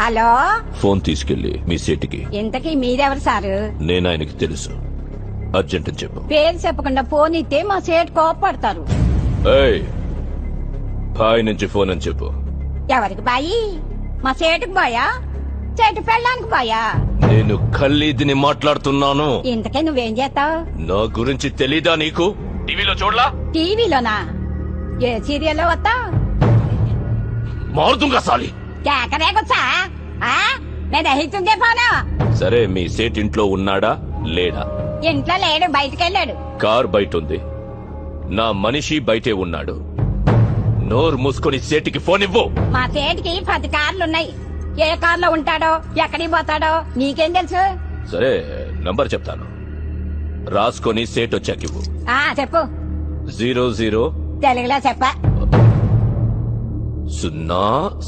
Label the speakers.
Speaker 1: Hello,
Speaker 2: phone తీసుకెళ్లి మీ సీటుకి.
Speaker 1: ఇంతకీ మీరెవరు సారు?
Speaker 2: నేను ఆయనకి తెలుసు. అర్జెంట్ అని చెప్పు.
Speaker 1: పేరు చెప్పకుండా ఫోన్ ఇస్తే మా సేటు కోపడతారు.
Speaker 2: ఏయ్, బాయ్ నుంచి ఫోన్ అని చెప్పు.
Speaker 1: ఎవరికి బాయి? మా సేటుకు బాయా? సేటు పెళ్ళానికి బాయా?
Speaker 2: నేను ఖల్లీదిని మాట్లాడుతున్నాను.
Speaker 1: ఇంతకీ నువ్వేం చేస్తావు?
Speaker 2: నా గురించి తెలీదా నీకు? టీవీలో చూడలా?
Speaker 1: టీవీలోనా? ఏ సీరియల్లో వస్తావు?
Speaker 2: మారుతుంగా సాలి.
Speaker 1: కేకరేకొచ్చా? నేను ఎహితుందే ఫోను.
Speaker 2: సరే, మీ సేట్ ఇంట్లో ఉన్నాడా లేడా?
Speaker 1: ఇంట్లో లేడు, బయటకెళ్ళాడు.
Speaker 2: కార్ బయట ఉంది. నా మనిషి బయటే ఉన్నాడు. నోరు మూసుకొని సేటికి ఫోన్ ఇవ్వు.
Speaker 1: మా సేటికి 10 కార్లున్నాయి. ఏ కార్లో ఉంటాడో, ఎక్కడికి పోతాడో నీకేం తెలుసు?
Speaker 2: సరే, నంబర్ చెప్తాను, రాసుకొని సేట్ వచ్చాకివ్వు.
Speaker 1: చెప్పు.
Speaker 2: 00
Speaker 1: తెలుగులో చెప్ప.
Speaker 2: 0